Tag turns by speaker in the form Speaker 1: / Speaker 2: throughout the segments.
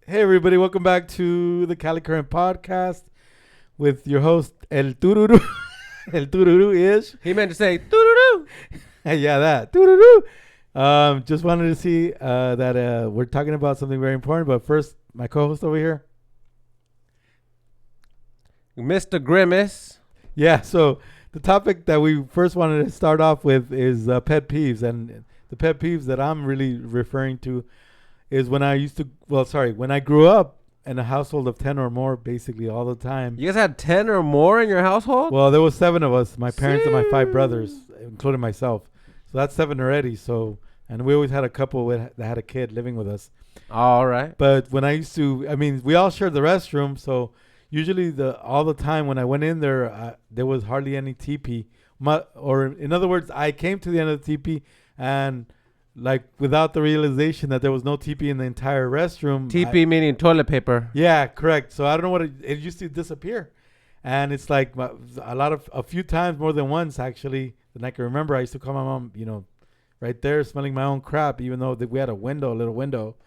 Speaker 1: Hey everybody, welcome back to the Cali Current Podcast with your host El Tururu, El Tururu Ish.
Speaker 2: He meant to say doo-doo-doo.
Speaker 1: Yeah, that Tururu. Just wanted to see that we're talking about something very important. But first, my co-host over here.
Speaker 2: Mr. Grimace.
Speaker 1: Yeah. So the topic that we first wanted to start off with is pet peeves, and the pet peeves that I'm really referring to is when I grew up in a household of 10 or more, basically all the time.
Speaker 2: You guys had 10 or more in your household?
Speaker 1: Well, there was 7 of us, my parents and my 5 brothers, including myself. So that's 7 already. So, and we always had a couple that had a kid living with us.
Speaker 2: All right.
Speaker 1: But when we all shared the restroom. So usually all the time when I went in there, there was hardly any TP. Or in other words, I came to the end of the TP and without the realization that there was no TP in the entire restroom.
Speaker 2: TP meaning toilet paper.
Speaker 1: Yeah, correct. So I don't know what it used to disappear. And it's like a few times, more than once actually, that I can remember, I used to call my mom, right there smelling my own crap, even though we had a little window.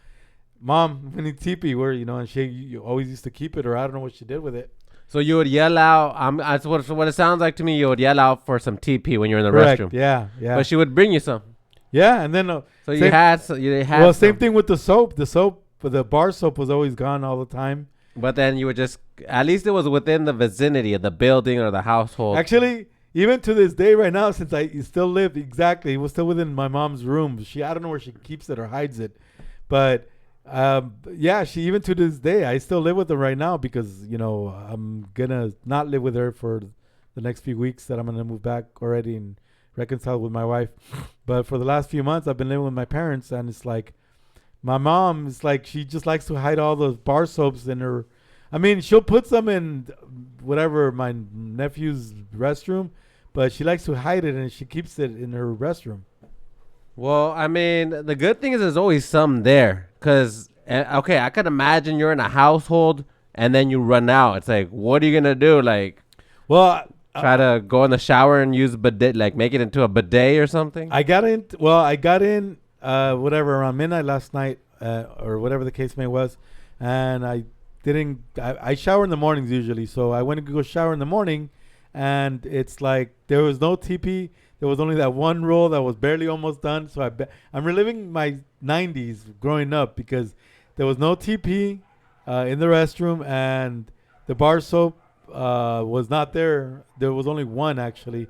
Speaker 1: Mom, we need TP. And she always used to keep it, or I don't know what she did with it.
Speaker 2: So you would yell out, that's what it sounds like to me, you would yell out for some TP when you're in the
Speaker 1: Correct.
Speaker 2: restroom.
Speaker 1: Yeah.
Speaker 2: But she would bring you some.
Speaker 1: Yeah, and then
Speaker 2: so you had
Speaker 1: well, same thing with the soap. The bar soap was always gone all the time.
Speaker 2: But then you would just, at least it was within the vicinity of the building or the household.
Speaker 1: Actually, even to this day right now, since I still live, it was still within my mom's room. I don't know where she keeps it or hides it. But, even to this day, I still live with her right now because, I'm going to not live with her for the next few weeks that I'm going to move back already and reconcile with my wife. But for the last few months, I've been living with my parents, and it's like my mom is like, she just likes to hide all those bar soaps in her. I mean, she'll put some in whatever, my nephew's restroom, but she likes to hide it and she keeps it in her restroom.
Speaker 2: Well, I mean, the good thing is there's always some there. Because, okay, I could imagine you're in a household and then you run out. It's like, what are you going to do? Try to go in the shower and use bidet, make it into a bidet or something?
Speaker 1: I got in around midnight last night, or whatever the case may was, and I shower in the mornings usually, so I went to go shower in the morning, and it's like there was no TP. There was only that one roll that was barely almost done, so I'm reliving my 90s growing up because there was no TP in the restroom, and the bar soap was not there. There was only one actually,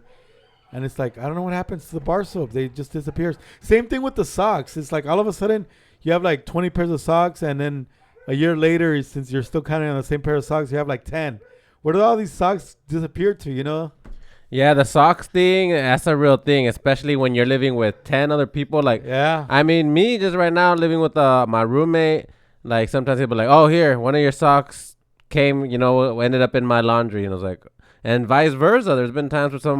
Speaker 1: and it's like I don't know what happens to the bar soap. They just disappears. Same thing with the socks. It's like all of a sudden you have 20 pairs of socks, and then a year later, since you're still counting on the same pair of socks, you have 10. Where did all these socks disappear to?
Speaker 2: Yeah, the socks thing, that's a real thing, especially when you're living with 10 other people.
Speaker 1: Yeah.
Speaker 2: I mean, me just right now living with my roommate, sometimes he'll be like, oh, here, one of your socks came, ended up in my laundry. And I was like, and vice versa. There's been times where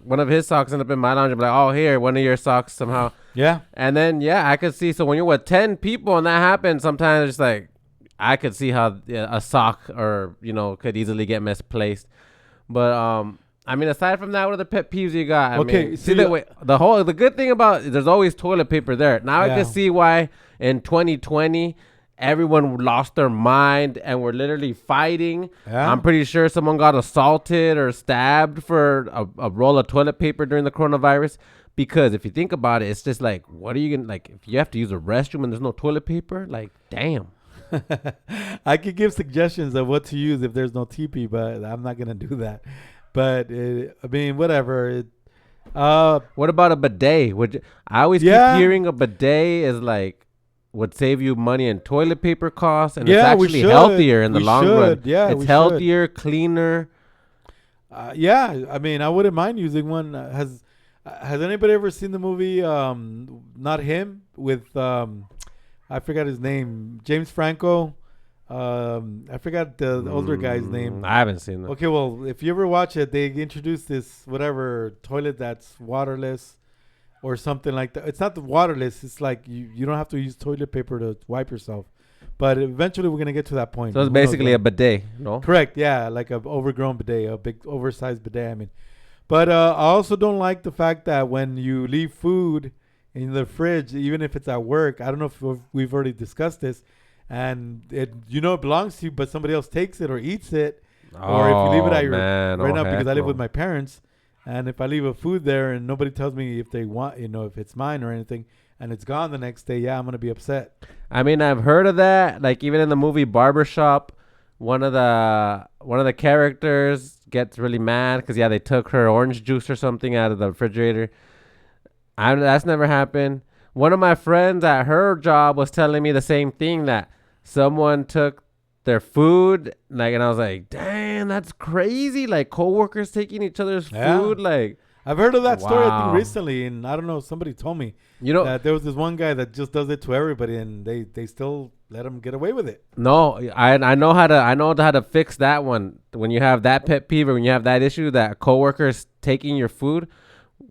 Speaker 2: one of his socks ended up in my laundry. I'm like, oh, here, one of your socks somehow.
Speaker 1: Yeah.
Speaker 2: And then, I could see. So when you're with 10 people and that happens, sometimes it's like, I could see how a sock or, could easily get misplaced. But, I mean, aside from that, what other pet peeves you got? The good thing about there's always toilet paper there. Now I can see why in 2020 everyone lost their mind and were literally fighting. Yeah. I'm pretty sure someone got assaulted or stabbed for a roll of toilet paper during the coronavirus. Because if you think about it, it's just like, what are you gonna if you have to use a restroom and there's no toilet paper? Damn.
Speaker 1: I could give suggestions of what to use if there's no TP, but I'm not gonna do that. But whatever.
Speaker 2: What about a bidet? I always keep hearing a bidet is would save you money in toilet paper costs, and it's actually healthier in the long run.
Speaker 1: Yeah,
Speaker 2: it's healthier, cleaner.
Speaker 1: I wouldn't mind using one. Has anybody ever seen the movie? Not him, with I forgot his name. James Franco. I forgot the older guy's name.
Speaker 2: I haven't seen that.
Speaker 1: Okay, well, if you ever watch it, they introduced this toilet that's waterless or something like that. It's not the waterless. It's like you don't have to use toilet paper to wipe yourself. But eventually we're going to get to that point.
Speaker 2: So it's basically a bidet, no?
Speaker 1: Correct, yeah, like an overgrown bidet, a big oversized bidet, But I also don't like the fact that when you leave food in the fridge, even if it's at work, I don't know if we've already discussed this, and it it belongs to you, but somebody else takes it or eats it, or if you leave it at your right now because I live with my parents, and if I leave a food there and nobody tells me if they want, if it's mine or anything, and it's gone the next day, yeah, I'm gonna be upset.
Speaker 2: I mean, I've heard of that. Like even in the movie Barbershop, one of the characters gets really mad because they took her orange juice or something out of the refrigerator. That's never happened. One of my friends at her job was telling me the same thing, that someone took their food, and I was like, "Damn, that's crazy!" Like coworkers taking each other's food, like.
Speaker 1: I've heard of that story, I think, recently, and I don't know, somebody told me that there was this one guy that just does it to everybody, and they still let him get away with it.
Speaker 2: No, I know how to fix that one. When you have that pet peeve or when you have that issue that coworkers taking your food,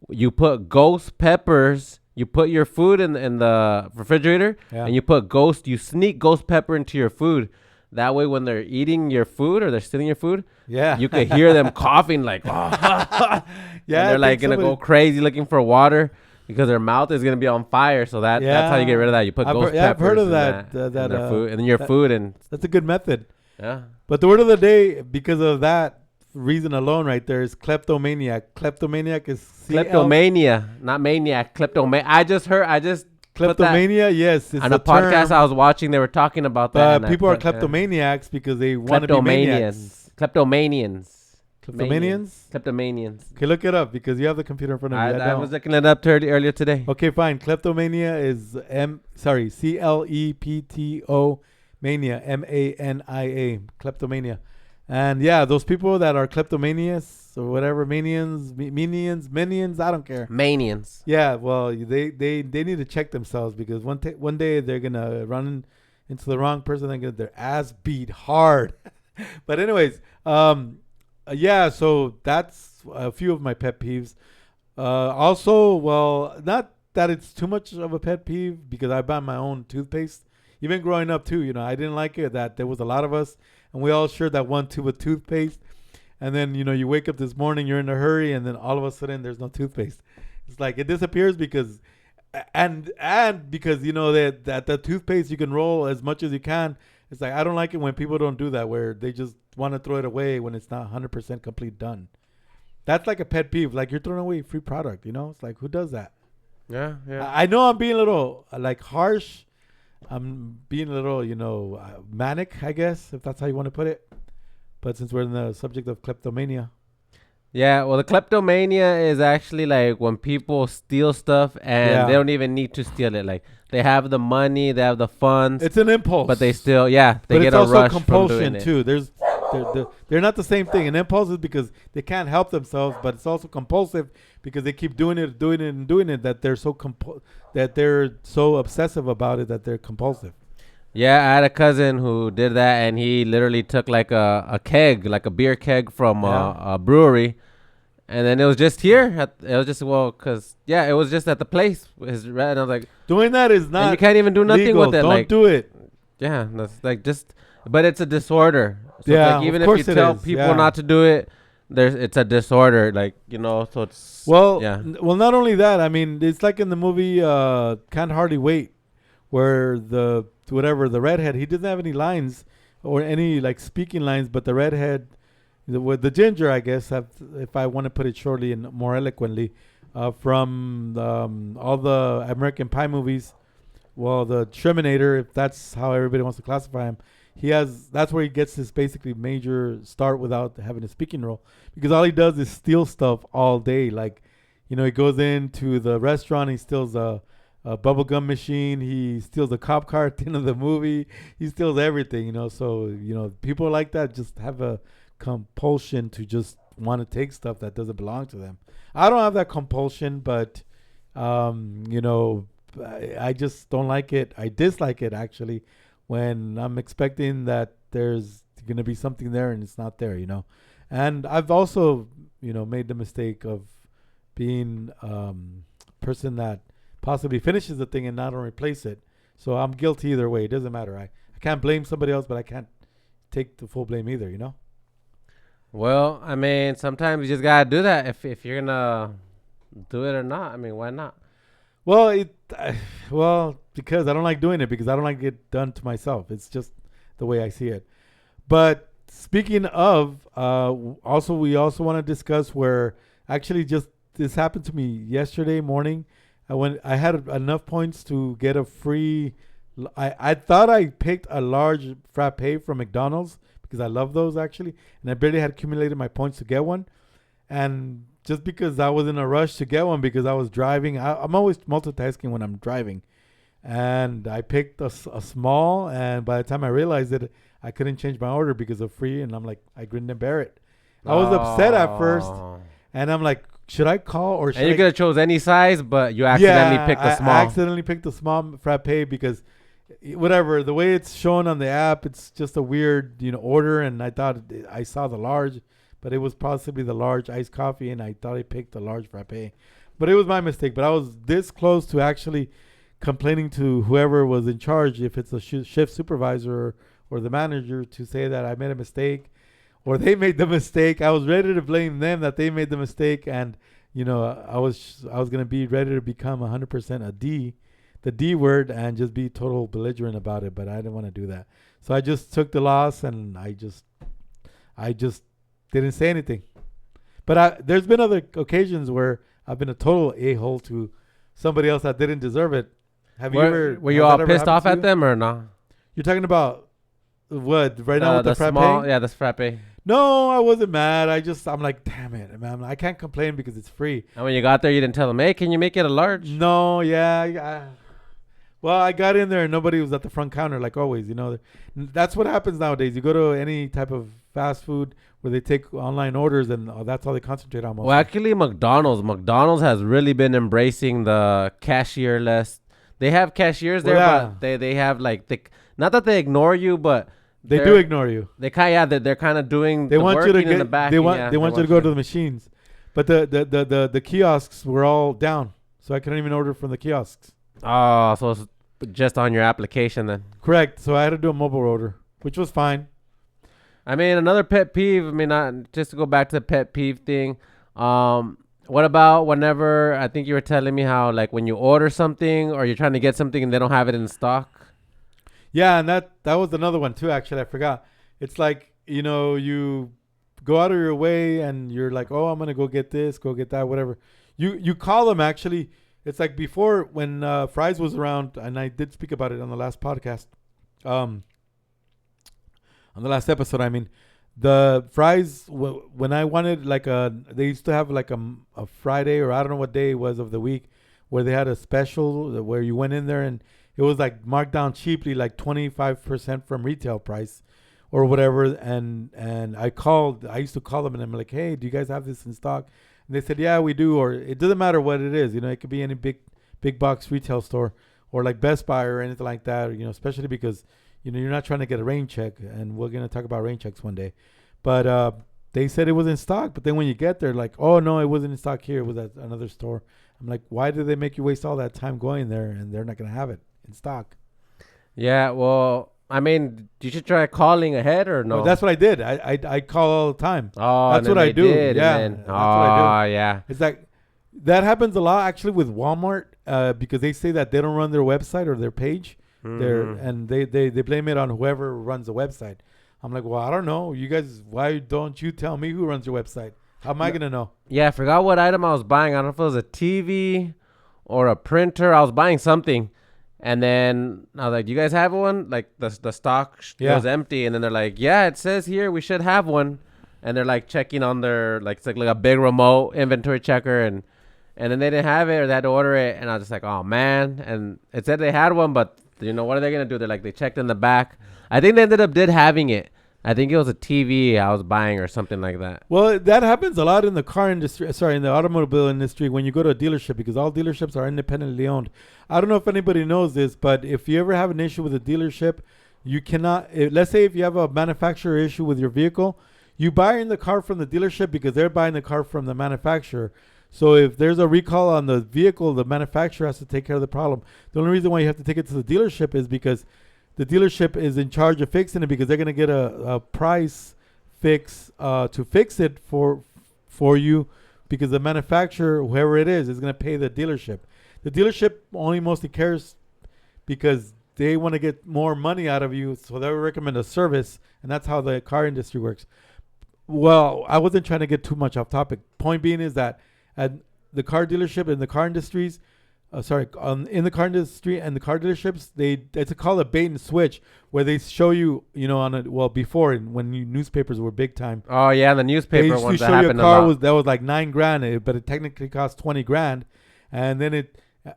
Speaker 2: you put ghost peppers. You put your food in the refrigerator, and you sneak ghost pepper into your food. That way, when they're eating your food or they're stealing your food, you can hear them coughing like, and they're like gonna go crazy looking for water because their mouth is gonna be on fire. So that's how you get rid of that. You put ghost peppers.
Speaker 1: I've heard of that.
Speaker 2: In their food, and your food, and
Speaker 1: that's a good method.
Speaker 2: Yeah.
Speaker 1: But the word of the day, because of that reason alone, right there, is kleptomaniac. Kleptomaniac is
Speaker 2: kleptomania, not maniac. Kleptomania. I just
Speaker 1: kleptomania, yes.
Speaker 2: It's on a podcast I was watching, they were talking about that.
Speaker 1: People are kleptomaniacs because they want to be maniacs.
Speaker 2: Kleptomanians.
Speaker 1: Okay, look it up because you have the computer in front of you.
Speaker 2: I was looking it up earlier today.
Speaker 1: Okay, fine. Kleptomania is CLEPTO mania, MANIA, kleptomania. And those people that are kleptomanias or whatever, minions, I don't care.
Speaker 2: Manians.
Speaker 1: Yeah, well, they need to check themselves because one day they're gonna run into the wrong person and get their ass beat hard. But anyways, so that's a few of my pet peeves. Also, well, not that it's too much of a pet peeve because I buy my own toothpaste. Even growing up too, I didn't like it that there was a lot of us and we all shared that one tube of toothpaste. And then, you wake up this morning, you're in a hurry, and then all of a sudden there's no toothpaste. It's like it disappears because that the toothpaste you can roll as much as you can. It's like I don't like it when people don't do that, where they just want to throw it away when it's not 100% complete done. That's like a pet peeve. Like you're throwing away free product, It's like, who does that?
Speaker 2: Yeah.
Speaker 1: I know I'm being a little harsh. I'm being a little, manic, I guess, if that's how you want to put it. But since we're in the subject of kleptomania.
Speaker 2: Yeah, well, the kleptomania is actually like when people steal stuff and they don't even need to steal it. Like they have the money, they have the funds.
Speaker 1: It's an impulse.
Speaker 2: But they still, they get a rush from doing it.
Speaker 1: It's also compulsion too. They're not the same thing. An impulse is because they can't help themselves, but it's also compulsive because they keep doing it, that they're so obsessive about it that they're compulsive.
Speaker 2: Yeah, I had a cousin who did that, and he literally took like a keg, like a beer keg from a brewery, and then it was just here. It was just it was just at the place. And I was like,
Speaker 1: doing that is not.
Speaker 2: And you can't even do nothing
Speaker 1: legal.
Speaker 2: with it.
Speaker 1: Don't do it.
Speaker 2: Yeah, that's like but it's a disorder. So
Speaker 1: yeah,
Speaker 2: like even if you tell people not to do it, it's a disorder. Like so it's
Speaker 1: well, not only that. I mean, it's like in the movie Can't Hardly Wait, where the redhead, he doesn't have any lines or any like speaking lines, but the redhead, with the ginger, I guess, if I want to put it shortly and more eloquently, from all the American Pie movies. Well, the Terminator, if that's how everybody wants to classify him, that's where he gets his basically major start without having a speaking role, because all he does is steal stuff all day. Like, he goes into the restaurant, he steals a bubblegum machine, he steals a cop car at the end of the movie, he steals everything, So, people like that just have a compulsion to just want to take stuff that doesn't belong to them. I don't have that compulsion, but, I just don't like it. I dislike it, actually, when I'm expecting that there's going to be something there and it's not there, And I've also, made the mistake of being a person that possibly finishes the thing and not replace it. So I'm guilty either way. It doesn't matter. I can't blame somebody else, but I can't take the full blame either,
Speaker 2: Well, I mean, sometimes you just got to do that if you're going to do it or not. I mean, why not?
Speaker 1: Well, well, because I don't like doing it because I don't like it done to myself. It's just the way I see it. But speaking of, we also want to discuss where actually just this happened to me yesterday morning. I had enough points to get a free. I thought I picked a large frappe from McDonald's because I love those actually, and I barely had accumulated my points to get one. And just because I was in a rush to get one because I was driving, I'm always multitasking when I'm driving, and I picked a small. And by the time I realized it, I couldn't change my order because of free, and I'm like, I couldn't bear it. I was upset at first, and I'm like, should I call or should
Speaker 2: And you could have chose any size, but you accidentally picked the small.
Speaker 1: I accidentally picked the small frappe because whatever, the way it's shown on the app, it's just a weird, order, and I thought I saw the large, but it was possibly the large iced coffee, and I thought I picked the large frappe. But it was my mistake, but I was this close to actually complaining to whoever was in charge, if it's a shift supervisor or the manager, to say that I made a mistake or they made the mistake. I was ready to blame them that they made the mistake, and I was gonna be ready to become 100% the D word, and just be total belligerent about it. But I didn't want to do that, so I just took the loss, and I just didn't say anything. But there's been other occasions where I've been a total a-hole to somebody else that didn't deserve it.
Speaker 2: Were you all pissed off at them or no?
Speaker 1: You're talking about what right now with the frappe?
Speaker 2: Small, yeah, the frappe.
Speaker 1: No, I wasn't mad. I'm like, damn it, man. I can't complain because it's free.
Speaker 2: And when you got there, you didn't tell them, hey, can you make it a large?
Speaker 1: No, yeah. Well, I got in there and nobody was at the front counter like always. That's what happens nowadays. You go to any type of fast food where they take online orders, and that's all they concentrate on.
Speaker 2: Well, actually, McDonald's has really been embracing the cashierless. They have cashiers there, but they have not that they ignore you, but
Speaker 1: they do ignore you.
Speaker 2: They're kind of doing.
Speaker 1: They want you to get
Speaker 2: in the back.
Speaker 1: They want you to go to the machines, but the kiosks were all down, so I couldn't even order from the kiosks.
Speaker 2: Oh, so it's just on your application then.
Speaker 1: Correct. So I had to do a mobile order, which was fine.
Speaker 2: I mean, another pet peeve. I mean, just to go back to the pet peeve thing. What about whenever, I think you were telling me how, like, when you order something or you're trying to get something and they don't have it in stock?
Speaker 1: Yeah, and that was another one too, actually. I forgot. It's like, you go out of your way and you're like, oh, I'm going to go get this, go get that, whatever. You call them, actually. It's like before when Fries was around, and I did speak about it on the last podcast. On the last episode, I mean. The Fries, when I wanted they used to have like a Friday, or I don't know what day it was of the week, where they had a special where you went in there and it was like marked down cheaply, like 25% from retail price or whatever. And I used to call them and I'm like, hey, do you guys have this in stock? And they said, yeah, we do. Or it doesn't matter what it is. It could be any big box retail store or like Best Buy or anything like that, especially because you're not trying to get a rain check, and we're going to talk about rain checks one day. But they said it was in stock, but then when you get there, like, oh, no, it wasn't in stock here. It was at another store. I'm like, why did they make you waste all that time going there, and they're not going to have it in stock?
Speaker 2: Yeah, well, I mean, you should try calling ahead or no?
Speaker 1: Well, that's what I did. I call all the time.
Speaker 2: Oh,
Speaker 1: that's what I do. Yeah.
Speaker 2: That's what I do. Yeah.
Speaker 1: It's like, that happens a lot, actually, with Walmart, because they say that they don't run their website or their page. And they blame it on whoever runs the website. I'm like, well, I don't know. You guys, why don't you tell me who runs your website? How am I going to know?
Speaker 2: Yeah, I forgot what item I was buying. I don't know if it was a TV or a printer. I was buying something. And then I was like, do you guys have one? Like the stock was empty. And then they're like, yeah, it says here we should have one. And they're like checking on their, it's like a big remote inventory checker. And then they didn't have it, or they had to order it. And I was just like, oh, man. And it said they had one, but what are they going to do? They're like, they checked in the back. I think they did having it. I think it was a TV I was buying or something like that.
Speaker 1: Well, that happens a lot in the car industry. Sorry, in the automobile industry, when you go to a dealership, because all dealerships are independently owned. I don't know if anybody knows this, but if you ever have an issue with a dealership, you cannot. Let's say if you have a manufacturer issue with your vehicle, you buy in the car from the dealership because they're buying the car from the manufacturer. So if there's a recall on the vehicle, the manufacturer has to take care of the problem. The only reason why you have to take it to the dealership is because the dealership is in charge of fixing it, because they're going to get a price fix to fix it for you, because the manufacturer, whoever it is going to pay the dealership. the dealership only mostly cares because they want to get more money out of you, so they recommend a service, and that's how the car industry works. Well, I wasn't trying to get too much off topic. Point being is that at the car dealership and the car industries, in the car industry and the car dealerships, it's called a bait and switch, where they show you, before when newspapers were big time.
Speaker 2: Oh yeah, the newspaper
Speaker 1: they used
Speaker 2: ones
Speaker 1: to
Speaker 2: that
Speaker 1: show you a
Speaker 2: happened
Speaker 1: car
Speaker 2: a lot.
Speaker 1: that was like $9,000, but it technically cost $20,000, and then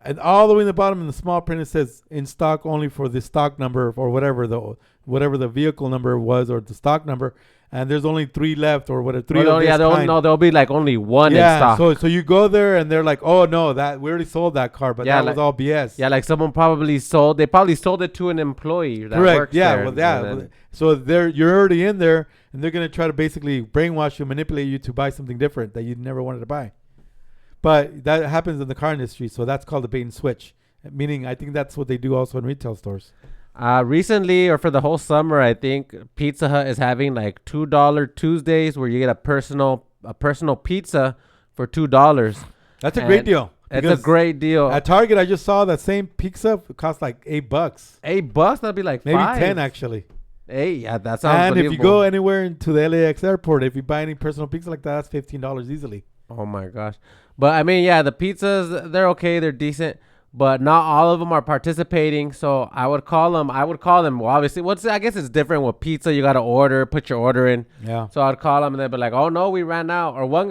Speaker 1: and all the way in the bottom in the small print it says in stock only for the stock number or whatever the vehicle number was or the stock number, and there's only 3 left or whatever.
Speaker 2: There'll be like only one in stock.
Speaker 1: So you go there and they're like, oh no, that we already sold that car, but that was all BS.
Speaker 2: Yeah, like someone probably sold it to an employee that
Speaker 1: Correct.
Speaker 2: works
Speaker 1: Yeah.
Speaker 2: there.
Speaker 1: So you're already in there, and they're gonna try to basically brainwash you, manipulate you to buy something different that you never wanted to buy. But that happens in the car industry, so that's called a bait and switch. Meaning, I think that's what they do also in retail stores.
Speaker 2: Recently, or for the whole summer, I think Pizza Hut is having like $2 Tuesdays where you get a personal pizza for $2.
Speaker 1: That's a great deal.
Speaker 2: It's a great deal.
Speaker 1: At Target, I just saw that same pizza cost like $8.
Speaker 2: $8? That'd be like
Speaker 1: maybe
Speaker 2: $5.
Speaker 1: 10 actually.
Speaker 2: Hey, yeah, that sounds.
Speaker 1: And if you go anywhere into the LAX airport, if you buy any personal pizza like that, that's $15 easily.
Speaker 2: Oh my gosh. But I mean, yeah, the pizzas, they're okay, they're decent, but not all of them are participating. So I would call them. Well, obviously, I guess it's different with pizza. You got to put your order in.
Speaker 1: Yeah.
Speaker 2: So I'd call them and they'd be like, oh no, we ran out. Or one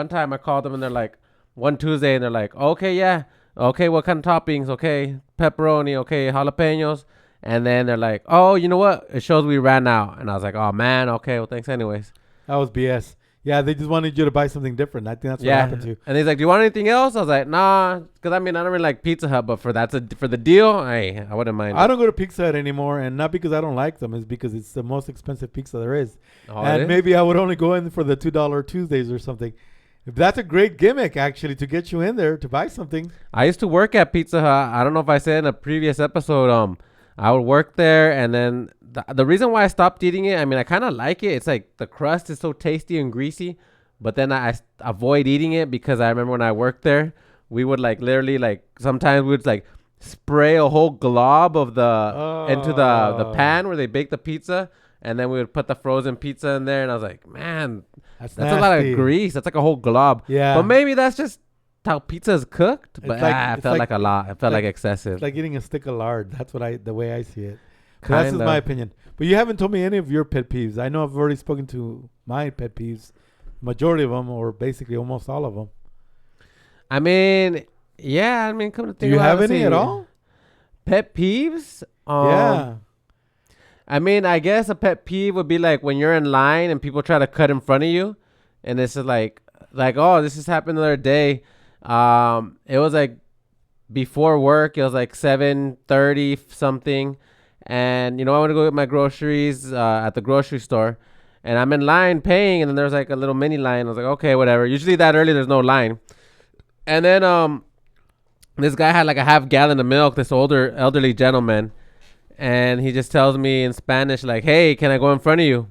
Speaker 2: time I called them and they're like, one Tuesday, and they're like, okay, yeah. Okay, what kind of toppings? Okay, pepperoni. Okay, jalapenos. And then they're like, oh, you know what? It shows we ran out. And I was like, oh man, okay, well, thanks anyways.
Speaker 1: That was BS. Yeah, they just wanted you to buy something different. I think that's what happened to you.
Speaker 2: And he's like, do you want anything else? I was like, nah, because I don't really like Pizza Hut, but for the deal, I wouldn't mind.
Speaker 1: I don't go to Pizza Hut anymore, and not because I don't like them. It's because it's the most expensive pizza there is.
Speaker 2: Oh,
Speaker 1: and maybe I would only go in for the $2 Tuesdays or something. That's a great gimmick, actually, to get you in there to buy something.
Speaker 2: I used to work at Pizza Hut. I don't know if I said in a previous episode, I would work there, and then the reason why I stopped eating it, I kind of like it. It's like the crust is so tasty and greasy. But then I avoid eating it because I remember when I worked there, we would like literally like sometimes we would like spray a whole glob of into the pan where they bake the pizza, and then we would put the frozen pizza in there, and I was like, man, that's a lot of grease. That's like a whole glob.
Speaker 1: Yeah.
Speaker 2: But maybe that's just how pizza is cooked. But it felt like a lot. It felt like excessive.
Speaker 1: It's like eating a stick of lard. That's the way I see it. That's just my opinion. But you haven't told me any of your pet peeves. I know I've already spoken to my pet peeves. Majority of them, or basically almost all of them.
Speaker 2: Yeah. Come to think.
Speaker 1: Do you have any at all?
Speaker 2: Pet peeves?
Speaker 1: Yeah.
Speaker 2: I guess a pet peeve would be like when you're in line and people try to cut in front of you, and this is like oh, this just happened the other day. It was like before work. It was like 7:30 something, and I want to go get my groceries at the grocery store. And I'm in line paying, and then there's like a little mini line. I was like, okay, whatever. Usually that early, there's no line. And then this guy had like a half gallon of milk, this elderly gentleman. And he just tells me in Spanish, like, hey, can I go in front of you?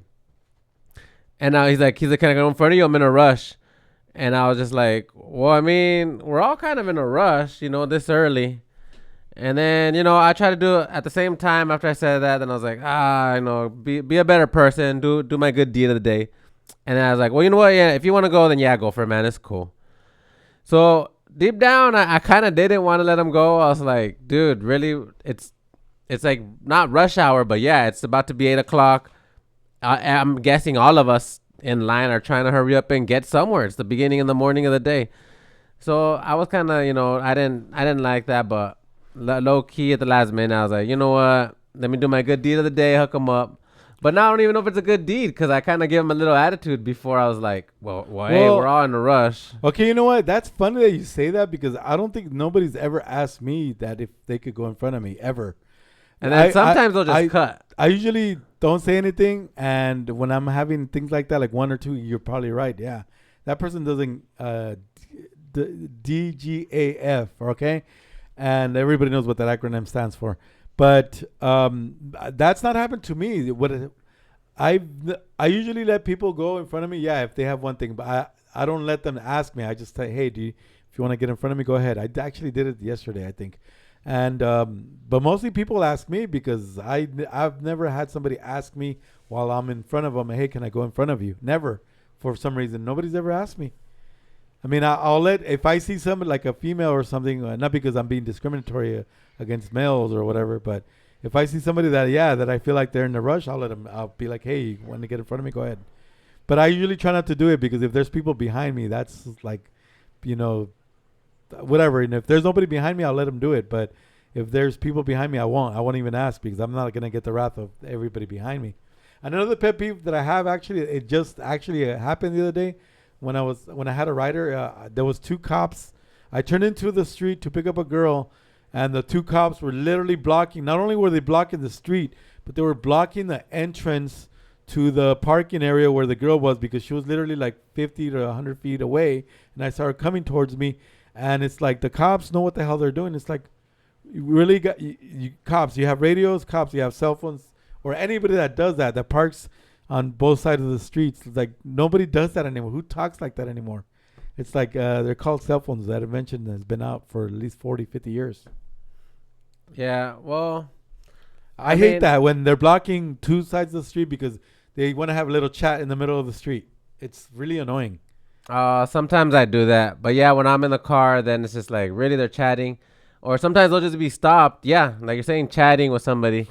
Speaker 2: And now he's like, can I go in front of you? I'm in a rush. And I was just like, well, we're all kind of in a rush, this early. And then, I try to do it at the same time after I said that. Then I was like, be a better person. Do my good deed of the day. And then I was like, well, you know what? Yeah, if you want to go, then yeah, go for it, man. It's cool. So deep down, I kind of didn't want to let him go. I was like, dude, really? It's like not rush hour, but yeah, it's about to be 8 o'clock. I'm guessing all of us in line are trying to hurry up and get somewhere. It's the beginning of the morning of the day. So I was kind of, I didn't like that, but low key at the last minute, I was like, you know what? Let me do my good deed of the day, hook him up. But now I don't even know if it's a good deed because I kind of gave him a little attitude before. I was like, well, hey, we're all in a rush.
Speaker 1: Okay, you know what? That's funny that you say that because I don't think nobody's ever asked me that if they could go in front of me ever.
Speaker 2: And then sometimes they'll just cut.
Speaker 1: I usually don't say anything, and when I'm having things like that, like one or two, you're probably right. Yeah, that person doesn't DGAF, okay? And everybody knows what that acronym stands for. But that's not happened to me. I usually let people go in front of me, yeah, if they have one thing. But I don't let them ask me. I just say, hey, If you want to get in front of me, go ahead. Actually did it yesterday, I think. And but mostly people ask me because I've never had somebody ask me while I'm in front of them, hey, can I go in front of you? Never. For some reason, nobody's ever asked me. I mean, I'll let, if I see somebody like a female or something, not because I'm being discriminatory against males or whatever, but if I see somebody that I feel like they're in a rush, I'll be like, hey, you want to get in front of me? Go ahead. But I usually try not to do it because if there's people behind me, that's like, whatever. And if there's nobody behind me, I'll let them do it. But if there's people behind me, I won't even ask because I'm not going to get the wrath of everybody behind me. Another pet peeve that I have it just happened the other day when I had a rider. There was 2 cops. I turned into the street to pick up a girl, and the 2 cops were literally blocking. Not only were they blocking the street, but they were blocking the entrance to the parking area where the girl was because she was literally like 50 to 100 feet away. And I saw her coming towards me. And it's like the cops know what the hell they're doing. It's like, you really got cops. You have radios, cops. You have cell phones, or anybody that does that parks on both sides of the streets. It's like nobody does that anymore. Who talks like that anymore? It's like they're called cell phones. That invention has been out for at least 40, 50 years.
Speaker 2: Yeah, well,
Speaker 1: I hate that when they're blocking 2 sides of the street because they want to have a little chat in the middle of the street. It's really annoying.
Speaker 2: Sometimes I do that. But yeah, when I'm in the car, then it's just like, really, they're chatting. Or sometimes they'll just be stopped. Yeah, like you're saying, chatting with somebody.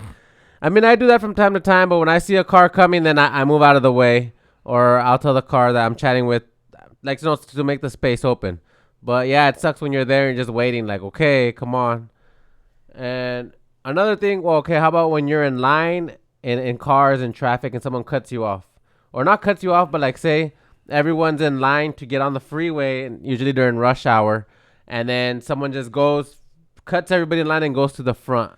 Speaker 2: I mean, I do that from time to time, but when I see a car coming, then I move out of the way. Or I'll tell the car that I'm chatting with, like, to make the space open. But yeah, it sucks when you're there and just waiting, like, okay, come on. And another thing, well, okay, how about when you're in line in cars and traffic and someone cuts you off? Or not cuts you off, but like, say everyone's in line to get on the freeway, and usually during rush hour, and then someone just cuts everybody in line and goes to the front.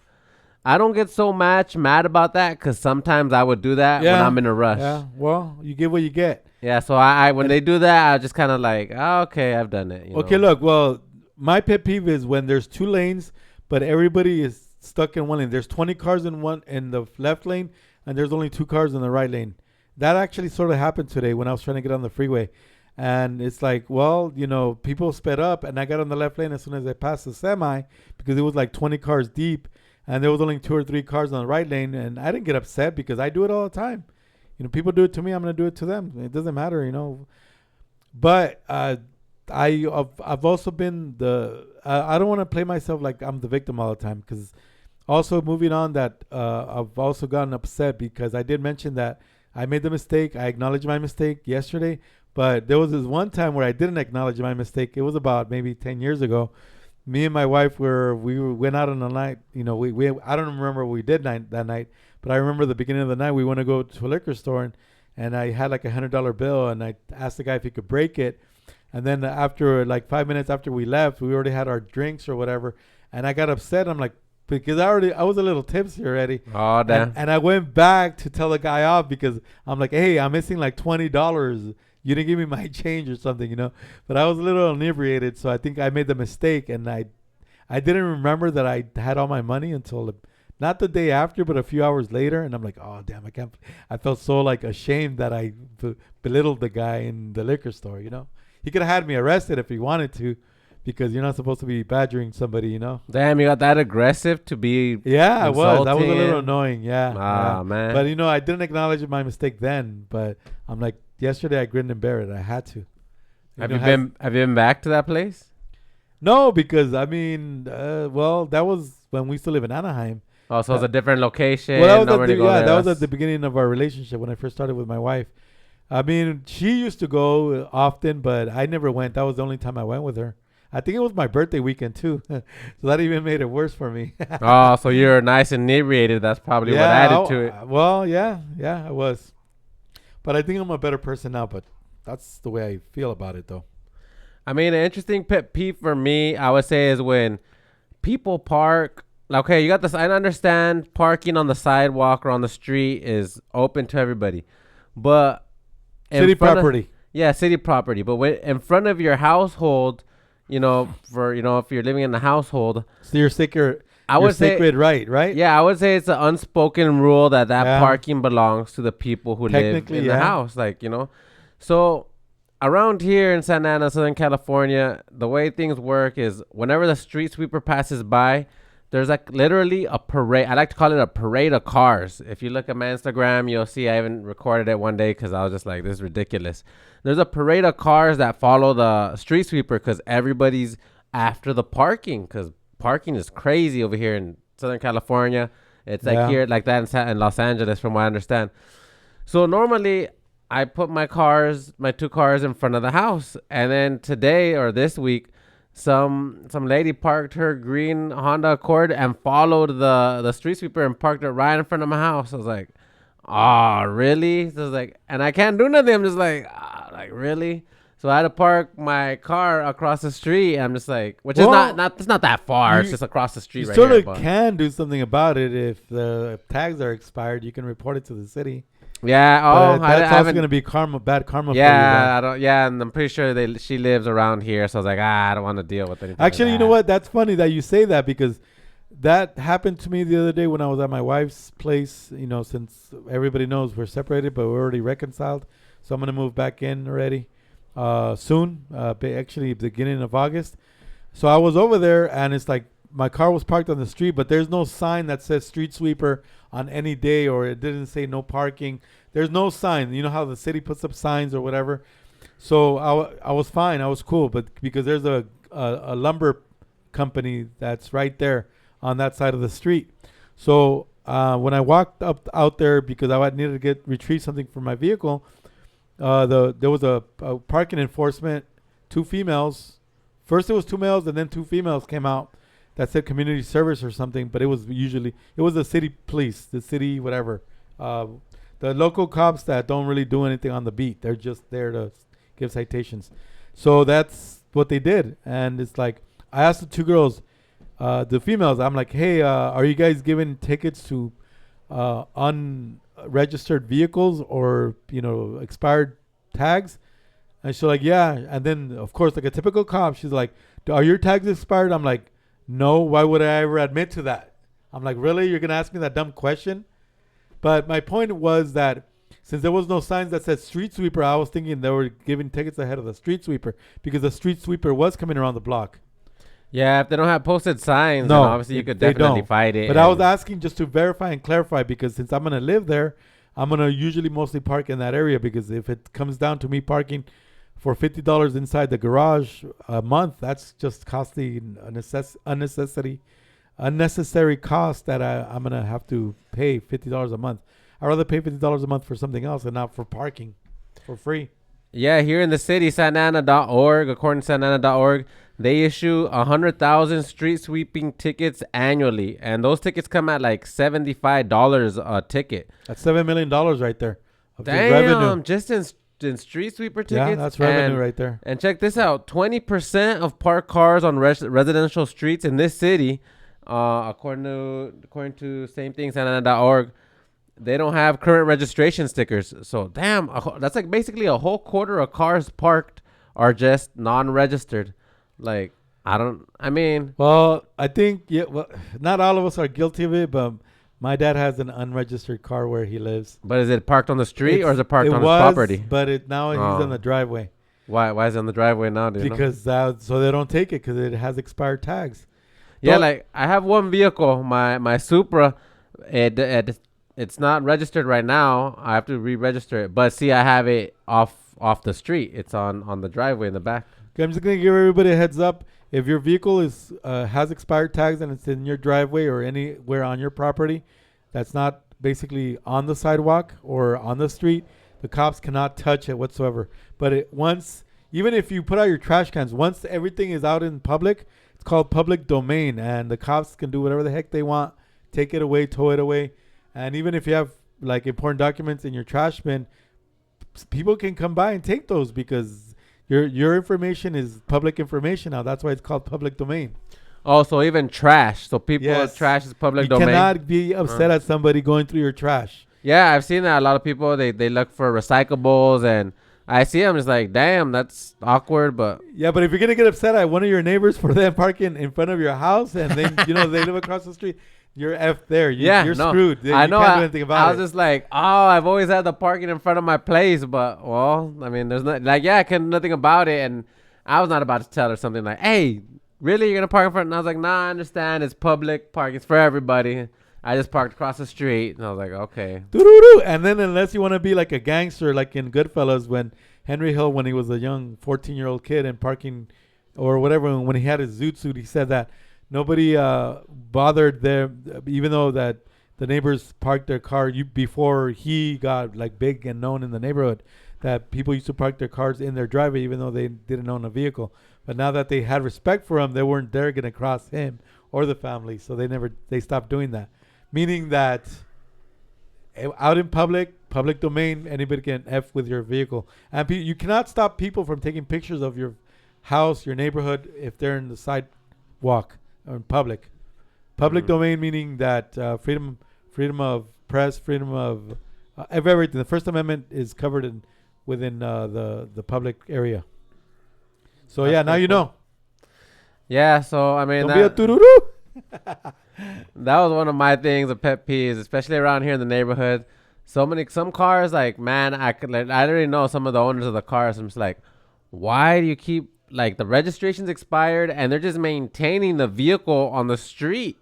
Speaker 2: I don't get so mad about that because sometimes I would do that when I'm in a rush.
Speaker 1: Yeah, well, you get what you get.
Speaker 2: Yeah, so I when they do that, I just kind of like, oh, okay, I've done it.
Speaker 1: Okay, look, well, my pet peeve is when there's 2 lanes, but everybody is stuck in one lane. There's 20 cars in the left lane, and there's only 2 cars in the right lane. That actually sort of happened today when I was trying to get on the freeway. And it's like, well, people sped up, and I got on the left lane as soon as I passed the semi because it was like 20 cars deep, and there was only 2 or 3 cars on the right lane, and I didn't get upset because I do it all the time. People do it to me, I'm going to do it to them. It doesn't matter, But I've also been I don't want to play myself like I'm the victim all the time because also moving on that I've also gotten upset because I did mention that I made the mistake. I acknowledged my mistake yesterday, but there was this one time where I didn't acknowledge my mistake. It was about maybe 10 years ago. Me and my wife went out on a night. We I don't remember what we did that night, but I remember the beginning of the night we went to go to a liquor store and I had like $100 bill and I asked the guy if he could break it. And then after like 5 minutes after we left, we already had our drinks or whatever. And I got upset. I'm like, because I was a little tipsy already.
Speaker 2: Oh, damn.
Speaker 1: And I went back to tell the guy off because I'm like, hey, I'm missing like $20. You didn't give me my change or something, But I was a little inebriated, so I think I made the mistake. And I didn't remember that I had all my money until not the day after, but a few hours later. And I'm like, oh, damn, I felt so like ashamed that I belittled the guy in the liquor store, He could have had me arrested if he wanted to. Because you're not supposed to be badgering somebody,
Speaker 2: Damn, you got that aggressive to be.
Speaker 1: Yeah, I was. That was a little annoying. Yeah.
Speaker 2: Man.
Speaker 1: But I didn't acknowledge my mistake then. But I'm like, yesterday I grinned and bear it. I had to.
Speaker 2: Have you been back to that place?
Speaker 1: No, because that was when we used to live in Anaheim.
Speaker 2: Oh, so it's a different location.
Speaker 1: Well, that was at the beginning of our relationship when I first started with my wife. I mean, she used to go often, but I never went. That was the only time I went with her. I think it was my birthday weekend too, so that even made it worse for me.
Speaker 2: Oh, so you're nice and inebriated. That's probably what added to it.
Speaker 1: Well, yeah, I was. But I think I'm a better person now. But that's the way I feel about it, though.
Speaker 2: I mean, an interesting pet peeve for me, I would say, is when people park. Okay, you got this. I understand parking on the sidewalk or on the street is open to everybody, but
Speaker 1: city property.
Speaker 2: City property. But when in front of your household. If you're living in the household.
Speaker 1: So you're sacred. Sacred right?
Speaker 2: Yeah, I would say it's an unspoken rule that parking belongs to the people who live in the house. So around here in Santa Ana, Southern California, the way things work is whenever the street sweeper passes by, there's like literally a parade. I like to call it a parade of cars. If you look at my Instagram, you'll see I even recorded it one day because I was just like, this is ridiculous. There's a parade of cars that follow the street sweeper because everybody's after the parking, because parking is crazy over here in Southern California. It's like here, like that in Los Angeles, from what I understand. So normally I put my two cars in front of the house. And then today or this week, some lady parked her green Honda Accord and followed the street sweeper and parked it right in front of my house. I was like, oh, really? So I was like, and I can't do nothing. I'm just like, really? So I had to park my car across the street. I'm just like, which is it's not that far. It's just across the street right here.
Speaker 1: You sort of can do something about it. If the tags are expired, you can report it to the city.
Speaker 2: Yeah.
Speaker 1: Oh, that's also going to be bad karma.
Speaker 2: Yeah, for you, and I'm pretty sure she lives around here. So I was like, I don't want to deal with anything.
Speaker 1: Actually, you know what? That's funny that you say that, because that happened to me the other day when I was at my wife's place. You know, since everybody knows we're separated, but we're already reconciled. So I'm going to move back in already soon. Actually, beginning of August. So I was over there, and it's like my car was parked on the street, but there's no sign that says street sweeper on any day, or it didn't say no parking. There's no sign. You know how the city puts up signs or whatever. So I was fine. I was cool. But because there's a lumber company that's right there on that side of the street. So when I walked out there, because I needed to retrieve something from my vehicle, there was a parking enforcement, 2 females. First it was 2 males, and then 2 females came out that said community service or something, but it was the city police, the city whatever, the local cops that don't really do anything on the beat. They're just there to give citations. So that's what they did. And it's like, I asked the 2 girls, the females, I'm like, hey, are you guys giving tickets to unregistered vehicles or expired tags? And she's like, yeah. And then of course, like a typical cop, she's like, are your tags expired? I'm like, no. Why would I ever admit to that? I'm like, really? You're gonna ask me that dumb question? But my point was that since there was no signs that said street sweeper, I was thinking they were giving tickets ahead of the street sweeper, because the street sweeper was coming around the block.
Speaker 2: Yeah, if they don't have posted signs, then obviously you could definitely fight it.
Speaker 1: But I was asking just to verify and clarify, because since I'm going to live there, I'm going to usually mostly park in that area, because if it comes down to me parking for $50 inside the garage a month, that's just costing unnecessary cost that I'm going to have to pay $50 a month. I'd rather pay $50 a month for something else and not for parking for free.
Speaker 2: Yeah, here in the city, santana.org, according to santana.org, they issue 100,000 street sweeping tickets annually. And those tickets come at like $75 a ticket.
Speaker 1: That's $7 million right there.
Speaker 2: Damn, revenue. Just in street sweeper tickets.
Speaker 1: Yeah, that's revenue right there.
Speaker 2: And check this out. 20% of parked cars on residential streets in this city, according to same thing, santana.org, they don't have current registration stickers. So, damn, that's like basically a whole quarter of cars parked are just non-registered. Like, well,
Speaker 1: I think, not all of us are guilty of it, but my dad has an unregistered car where he lives.
Speaker 2: But is it parked on the street or is it parked on his property?
Speaker 1: But now he's on the driveway.
Speaker 2: Why is it on the driveway now?
Speaker 1: Because so they don't take it because it has expired tags.
Speaker 2: Yeah, like I have one vehicle, my Supra. It's not registered right now. I have to re-register it. But see, I have it off the street. It's on the driveway in the back.
Speaker 1: Okay, I'm just gonna give everybody a heads up. If your vehicle has expired tags and it's in your driveway or anywhere on your property, that's not basically on the sidewalk or on the street, the cops cannot touch it whatsoever. But even if you put out your trash cans, once everything is out in public, it's called public domain, and the cops can do whatever the heck they want, take it away, tow it away. And even if you have like important documents in your trash bin, people can come by and take those because your information is public information now. That's why it's called public domain.
Speaker 2: Oh, so even trash. So trash is public domain.
Speaker 1: You cannot be upset at somebody going through your trash.
Speaker 2: Yeah, I've seen that. A lot of people, they look for recyclables, and I see them. It's like, damn, that's awkward. But
Speaker 1: yeah, but if you're going to get upset at one of your neighbors for them parking in front of your house and then, they live across the street, You're F there. You're
Speaker 2: no,
Speaker 1: screwed.
Speaker 2: I
Speaker 1: You
Speaker 2: know.
Speaker 1: can't do anything about
Speaker 2: I was just like, oh, I've always had the parking in front of my place, but well, I mean, there's not like, yeah, I can do nothing about it, and I was not about to tell her something like, hey, really, you're gonna park in front? And I was like, nah, I understand. It's public parking. It's for everybody. I just parked across the street, and I was like, okay.
Speaker 1: Doo-doo-doo. And then unless you want to be like a gangster, like in Goodfellas, when Henry Hill, when he was a young 14-year-old kid and parking or whatever, when he had his zoot suit, he said that nobody bothered there, even though that the neighbors parked their car before he got like big and known in the neighborhood, that people used to park their cars in their driveway even though they didn't own a vehicle. But now that they had respect for him, they weren't there going to cross him or the family, so they stopped doing that. Meaning that out in public domain, anybody can F with your vehicle. And you cannot stop people from taking pictures of your house, your neighborhood, if they're in the sidewalk or in public. Public domain meaning that freedom of press, freedom of everything. The First Amendment is covered within the public area. So
Speaker 2: That's
Speaker 1: now you
Speaker 2: cool.
Speaker 1: know.
Speaker 2: Yeah, so I mean,
Speaker 1: Don't be a tururu.
Speaker 2: that was one of my things, of pet peeves, especially around here in the neighborhood. Some cars, like, man, I already know some of the owners of the cars. I'm just like, why do you keep, like, the registration's expired and they're just maintaining the vehicle on the street?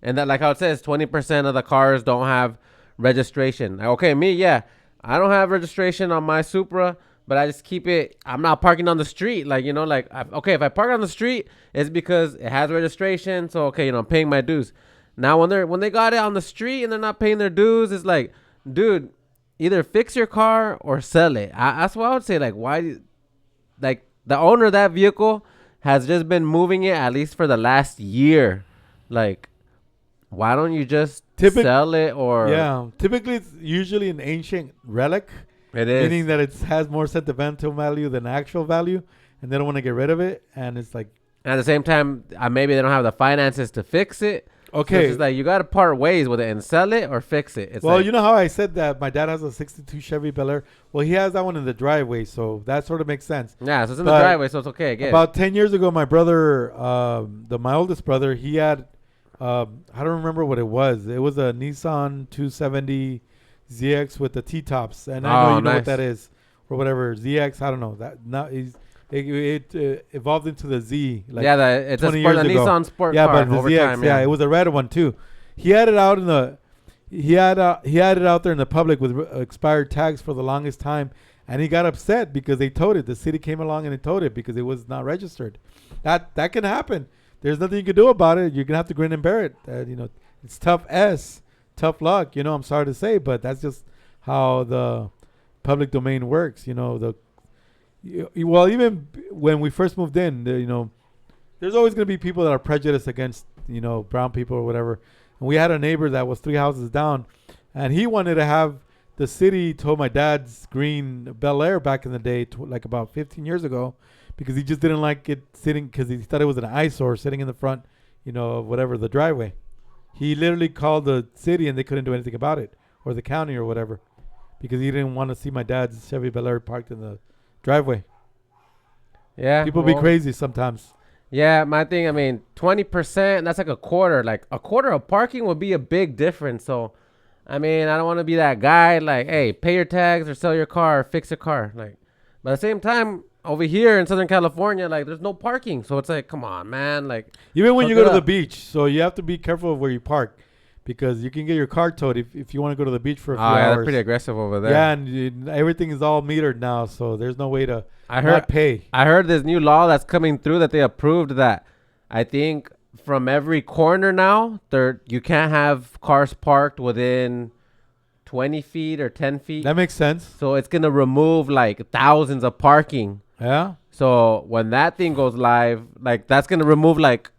Speaker 2: And that, like how it says, 20% of the cars don't have registration. Like, okay, I don't have registration on my Supra, but I just keep it. I'm not parking on the street. Like, if I park on the street, it's because it has registration. So, okay, I'm paying my dues. Now, when they got it on the street and they're not paying their dues, it's like, dude, either fix your car or sell it. That's what I would say. Like, why? Like, the owner of that vehicle has just been moving it at least for the last year. Like, why don't you just sell it? Or
Speaker 1: Typically it's usually an ancient relic.
Speaker 2: It is,
Speaker 1: meaning that it has more sentimental value than actual value, and they don't want to get rid of it. And it's like,
Speaker 2: at the same time, maybe they don't have the finances to fix it.
Speaker 1: okay,
Speaker 2: so it's just like, you got to part ways with it and sell it or fix it. It's
Speaker 1: well, you know how I said that my dad has a 62 Chevy Bel Air? Well, he has that one in the driveway, so that sort of makes sense.
Speaker 2: Yeah, so it's in the driveway, so it's okay.
Speaker 1: About 10 years ago, my brother, my oldest brother, he had, I don't remember what it was. It was a Nissan 270 ZX with the T-tops, and I know you know what that is, or whatever, ZX, I don't know. That now it evolved into the Z. Like
Speaker 2: it's
Speaker 1: 20
Speaker 2: a
Speaker 1: years ago.
Speaker 2: Nissan sport
Speaker 1: yeah,
Speaker 2: car
Speaker 1: but the
Speaker 2: over
Speaker 1: ZX,
Speaker 2: time.
Speaker 1: it was a red one too. He had it out he had it out there in the public with expired tags for the longest time, and he got upset because they towed it. The city came along and they towed it because it was not registered. That can happen. There's nothing you can do about it. You're gonna have to grin and bear it. It's tough luck. I'm sorry to say, but that's just how the public domain works. Well, even when we first moved in, there's always going to be people that are prejudiced against, brown people or whatever. And we had a neighbor that was 3 houses down, and he wanted to have the city tow my dad's green Bel Air back in the day, like about 15 years ago, because he just didn't like it sitting, because he thought it was an eyesore sitting in the front, of whatever, the driveway. He literally called the city and they couldn't do anything about it, or the county or whatever, because he didn't want to see my dad's Chevy Bel Air parked in the driveway.
Speaker 2: Yeah.
Speaker 1: People be crazy sometimes.
Speaker 2: Yeah, my thing, 20%, that's like a quarter. Like, a quarter of parking would be a big difference. So, I don't want to be that guy, like, hey, pay your tags or sell your car or fix your car. Like, but at the same time, over here in Southern California, like, there's no parking. So it's like, come on, man. Like,
Speaker 1: even when you go to the beach, so you have to be careful of where you park, because you can get your car towed if you want to go to the beach for a few hours.
Speaker 2: They're pretty aggressive over there.
Speaker 1: Yeah, and everything is all metered now, so there's no way to not pay.
Speaker 2: I heard this new law that's coming through that they approved, that I think from every corner now, you can't have cars parked within 20 feet or 10 feet.
Speaker 1: That makes sense.
Speaker 2: So it's going to remove like thousands of parking.
Speaker 1: Yeah.
Speaker 2: So when that thing goes live, like, that's going to remove like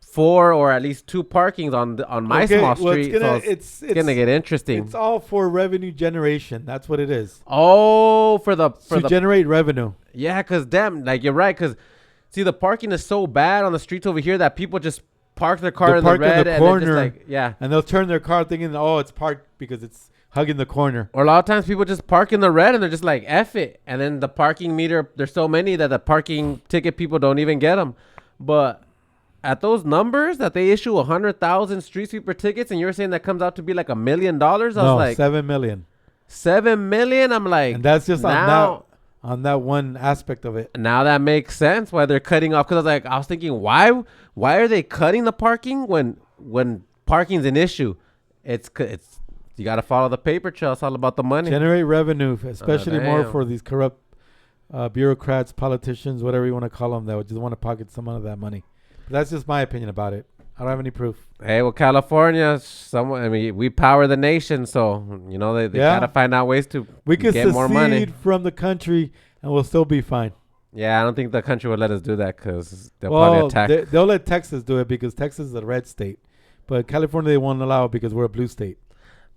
Speaker 2: 4 or at least 2 parkings on my small street. It's gonna get interesting.
Speaker 1: It's all for revenue generation. That's what it is.
Speaker 2: Oh, to
Speaker 1: generate revenue.
Speaker 2: Yeah, because damn, like, you're right. Because see, the parking is so bad on the streets over here that people just park their car in the red and corner,
Speaker 1: and they'll turn their car thinking, oh, it's parked because it's hugging the corner.
Speaker 2: Or a lot of times people just park in the red and they're just like, F it. And then the parking meter, there's so many that the parking ticket people don't even get them. But at those numbers that they issue 100,000 street sweeper tickets, and you're saying that comes out to be like $1 million. I was like
Speaker 1: 7 million.
Speaker 2: 7 million. I'm like,
Speaker 1: And that's just
Speaker 2: now,
Speaker 1: on that one aspect of it.
Speaker 2: Now that makes sense why they're cutting off. Because I was thinking, why are they cutting the parking when parking's an issue? It's you got to follow the paper trail. It's all about the money.
Speaker 1: Generate revenue, especially more
Speaker 2: damn.
Speaker 1: for these corrupt bureaucrats, politicians, whatever you want to call them, that just want to pocket some of that money. But that's just my opinion about it. I don't have any proof.
Speaker 2: Hey, well, California, we power the nation, so they gotta find out ways to
Speaker 1: we can
Speaker 2: get more money
Speaker 1: secede from the country, and we'll still be fine.
Speaker 2: Yeah, I don't think the country would let us do that because they'll probably attack.
Speaker 1: They'll let Texas do it because Texas is a red state, but California they won't allow it because we're a blue state.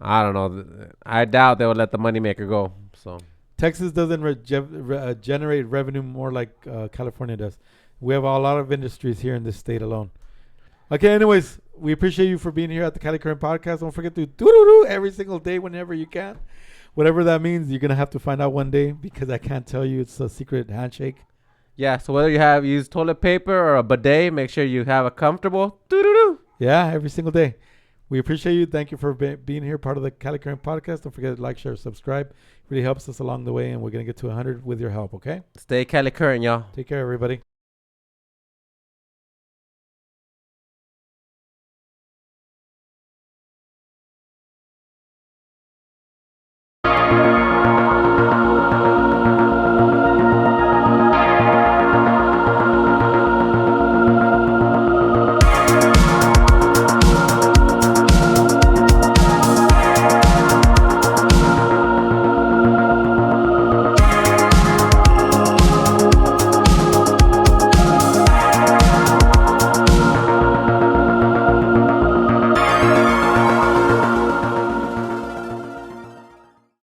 Speaker 2: I don't know. I doubt they would let the moneymaker go. So
Speaker 1: Texas doesn't generate revenue more like California does. We have a lot of industries here in this state alone. Okay, anyways, we appreciate you for being here at the Cali Current Podcast. Don't forget to do every single day whenever you can. Whatever that means, you're going to have to find out one day because I can't tell you. It's a secret handshake.
Speaker 2: Yeah, so whether you use toilet paper or a bidet, make sure you have a comfortable do.
Speaker 1: Yeah, every single day. We appreciate you. Thank you for being here, part of the Cali Current Podcast. Don't forget to like, share, subscribe. It really helps us along the way, and we're going to get to 100 with your help, okay?
Speaker 2: Stay Cali Current, y'all.
Speaker 1: Take care, everybody.